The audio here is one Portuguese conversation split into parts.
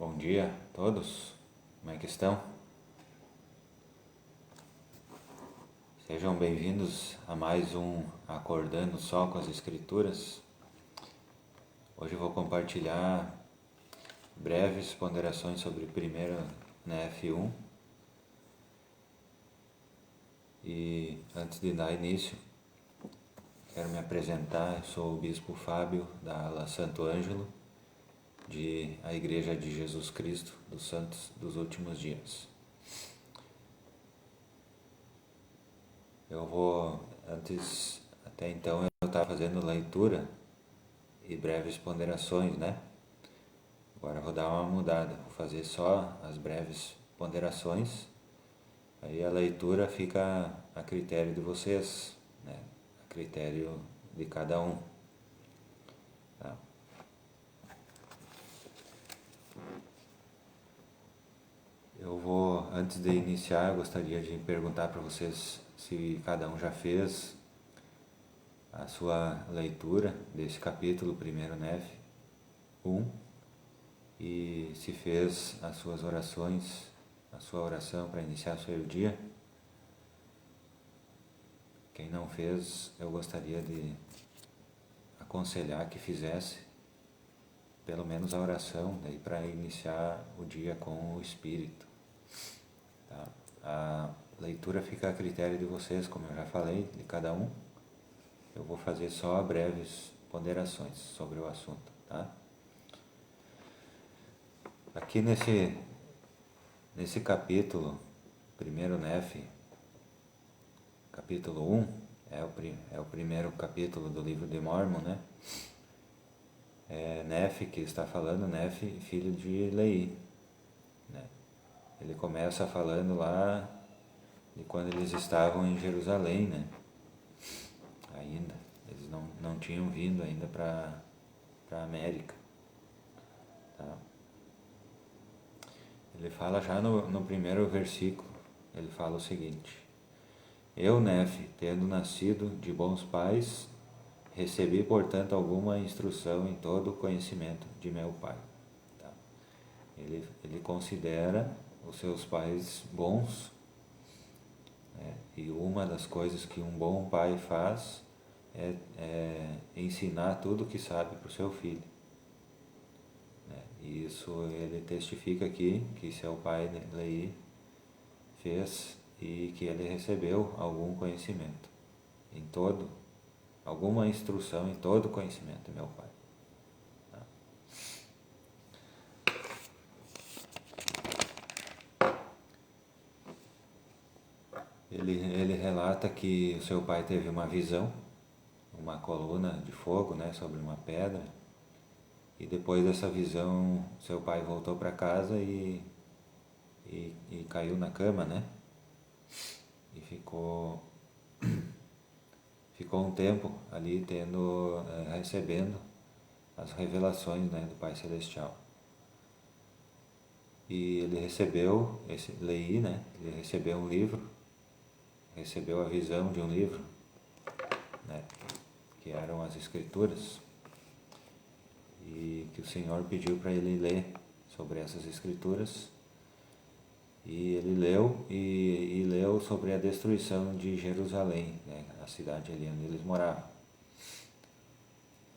Bom dia a todos, como é que estão? Sejam bem-vindos a mais um Acordando Só com as Escrituras. Hoje eu vou compartilhar breves ponderações sobre 1 Nef 1. E antes de dar início, quero me apresentar. Eu sou o Bispo Fábio da ala Santo Ângelo, de a Igreja de Jesus Cristo dos Santos dos Últimos Dias. Até então eu estava fazendo leitura e breves ponderações, né? Agora eu vou dar uma mudada, vou fazer só as breves ponderações, aí a leitura fica a critério de vocês, né? A critério de cada um. Tá? Antes de iniciar, eu gostaria de perguntar para vocês se cada um já fez a sua leitura desse capítulo 1 Nef 1 e se fez as suas orações, a sua oração para iniciar seu dia. Quem não fez, eu gostaria de aconselhar que fizesse pelo menos a oração daí para iniciar o dia com o Espírito. Tá? A leitura fica a critério de vocês, como eu já falei, de cada um. Eu vou fazer só breves ponderações sobre o assunto. Tá? Aqui nesse capítulo, 1 Nef, capítulo 1, é o primeiro capítulo do livro de Mórmon, né? É Nef que está falando, Nef, filho de Leí, né? Ele começa falando lá de quando eles estavam em Jerusalém, né? Ainda, eles não tinham vindo ainda para a América. Tá? Ele fala já no primeiro versículo, ele fala o seguinte: Eu, Nef, tendo nascido de bons pais, recebi, portanto, alguma instrução em todo o conhecimento de meu pai. Tá? Ele considera os seus pais bons, né? E uma das coisas que um bom pai faz é ensinar tudo o que sabe para o seu filho. Né? E isso ele testifica aqui que seu pai Leí fez e que ele recebeu algum conhecimento alguma instrução em todo o conhecimento de meu pai. Ele relata que o seu pai teve uma visão, uma coluna de fogo, né, sobre uma pedra, e depois dessa visão seu pai voltou para casa e caiu na cama, né, e ficou um tempo ali recebendo as revelações, né, do Pai Celestial. E ele recebeu, Leí, né, ele recebeu um livro, recebeu a visão de um livro, né, que eram as Escrituras, e que o Senhor pediu para ele ler sobre essas Escrituras. E ele leu e leu sobre a destruição de Jerusalém, né, a cidade ali onde eles moravam.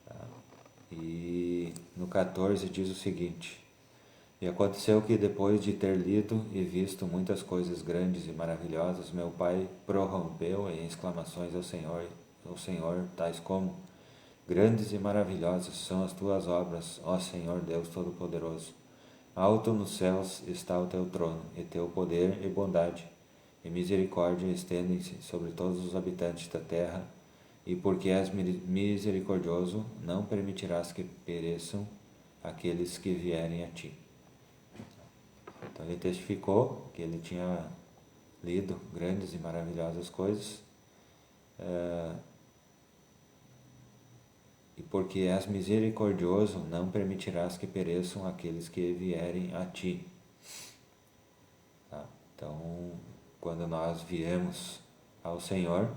Tá? E no 14 diz o seguinte: E aconteceu que depois de ter lido e visto muitas coisas grandes e maravilhosas, meu pai prorrompeu em exclamações ao Senhor, tais como: Grandes e maravilhosas são as tuas obras, ó Senhor Deus Todo-Poderoso. Alto nos céus está o teu trono, e teu poder e bondade e misericórdia estendem-se sobre todos os habitantes da terra, e porque és misericordioso, não permitirás que pereçam aqueles que vierem a ti. Então ele testificou que ele tinha lido grandes e maravilhosas coisas, e porque és misericordioso, não permitirás que pereçam aqueles que vierem a ti. Tá? Então, quando nós viemos ao Senhor,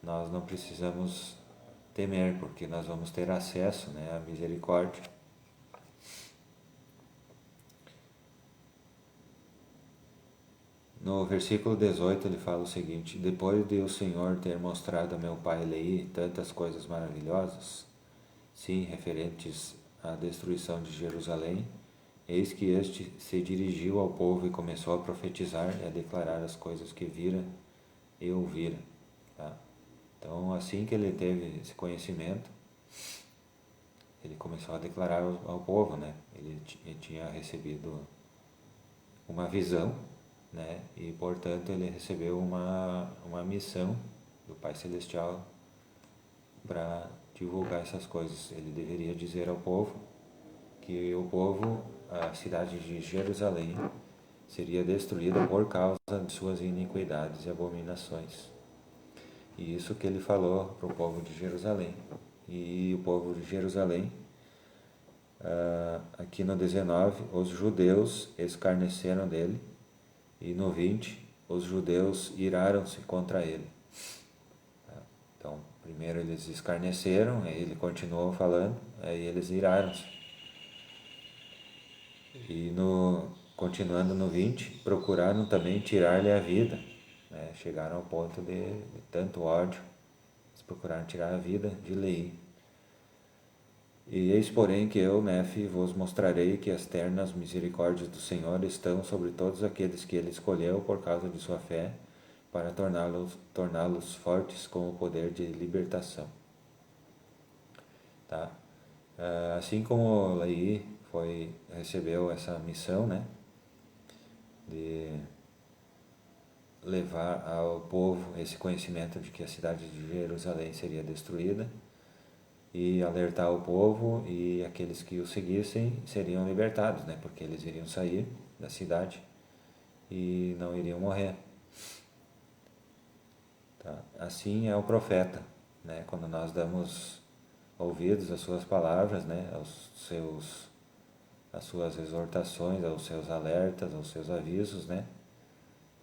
nós não precisamos temer, porque nós vamos ter acesso, né, à misericórdia. no versículo 18 ele fala o seguinte: depois de o Senhor ter mostrado a meu pai Leí tantas coisas maravilhosas, sim, referentes à destruição de Jerusalém, eis que este se dirigiu ao povo e começou a profetizar e a declarar as coisas que vira e ouvira. Tá? Então, assim que ele teve esse conhecimento, ele começou a declarar ao povo, né? Ele tinha recebido uma visão, né? E, portanto, ele recebeu uma missão do Pai Celestial para divulgar essas coisas. Ele deveria dizer ao povo que o povo, a cidade de Jerusalém, seria destruída por causa de suas iniquidades e abominações. E isso que ele falou para o povo de Jerusalém. E o povo de Jerusalém, aqui no 19, os judeus escarneceram dele, e no 20, os judeus iraram-se contra ele. Então, primeiro eles escarneceram, aí ele continuou falando, aí eles iraram-se. E continuando no 20, procuraram também tirar-lhe a vida. Né? Chegaram ao ponto de tanto ódio, eles procuraram tirar a vida de Leí. E eis, porém, que eu, Nefe, vos mostrarei que as ternas misericórdias do Senhor estão sobre todos aqueles que ele escolheu por causa de sua fé, para torná-los fortes com o poder de libertação. Tá? Assim como Leí recebeu essa missão, né, de levar ao povo esse conhecimento de que a cidade de Jerusalém seria destruída, e alertar o povo, e aqueles que o seguissem seriam libertados, né? Porque eles iriam sair da cidade e não iriam morrer. Tá? Assim é o profeta, né? Quando nós damos ouvidos às suas palavras, né? Às suas exortações, aos seus alertas, aos seus avisos, né?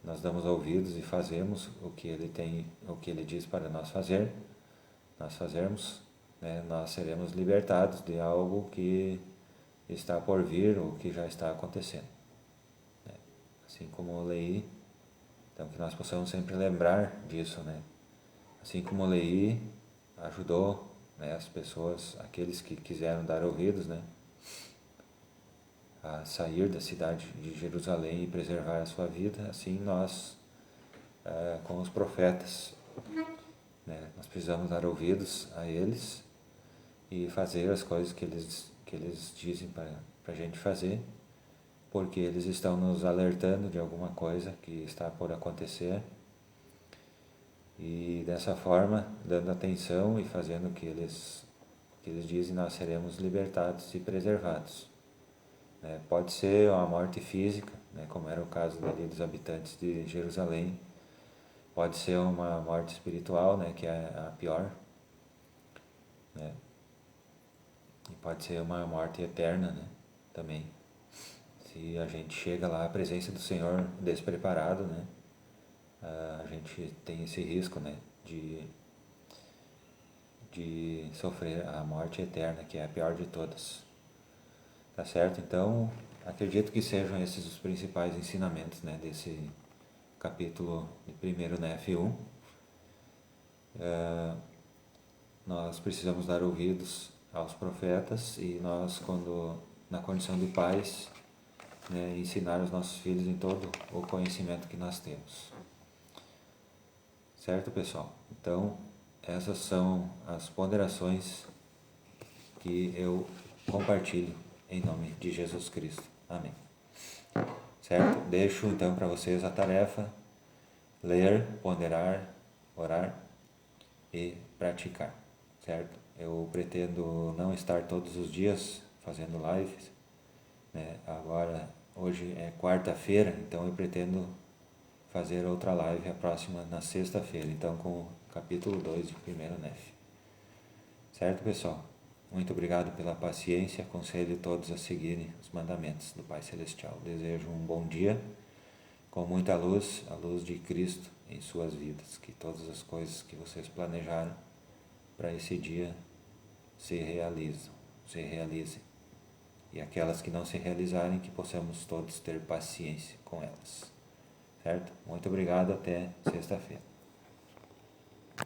Nós damos ouvidos e fazemos o que ele diz para nós fazermos, né, nós seremos libertados de algo que está por vir ou que já está acontecendo. Né? Assim como eu leí, então que nós possamos sempre lembrar disso, né? Assim como eu leí, ajudou, né, as pessoas, aqueles que quiseram dar ouvidos, né, a sair da cidade de Jerusalém e preservar a sua vida, assim nós, com os profetas, né, nós precisamos dar ouvidos a eles e fazer as coisas que eles dizem para a gente fazer, porque eles estão nos alertando de alguma coisa que está por acontecer, e dessa forma, dando atenção e fazendo o que eles dizem, nós seremos libertados e preservados. Né? Pode ser uma morte física, né, como era o caso dali dos habitantes de Jerusalém, pode ser uma morte espiritual, né, que é a pior, né? E pode ser uma morte eterna, né, também. Se a gente chega lá à presença do Senhor despreparado, né, a gente tem esse risco, né, de sofrer a morte eterna, que é a pior de todas. Tá certo? Então, acredito que sejam esses os principais ensinamentos, né, desse capítulo de 1 Nefe 1. Nós precisamos dar ouvidos aos profetas, e nós, quando na condição de pais, né, ensinar os nossos filhos em todo o conhecimento que nós temos. Certo, pessoal? Então, essas são as ponderações que eu compartilho em nome de Jesus Cristo. Amém. Certo? Deixo então para vocês a tarefa: ler, ponderar, orar e praticar. Certo? Eu pretendo não estar todos os dias fazendo lives, né? Agora, hoje é quarta-feira, então eu pretendo fazer outra live, a próxima na sexta-feira, então com o capítulo 2 de 1 Nefe. Certo, pessoal? Muito obrigado pela paciência, aconselho todos a seguirem os mandamentos do Pai Celestial. Desejo um bom dia, com muita luz, a luz de Cristo em suas vidas, que todas as coisas que vocês planejaram para esse dia se realizem. E aquelas que não se realizarem, que possamos todos ter paciência com elas. certo? Muito obrigado, até sexta-feira.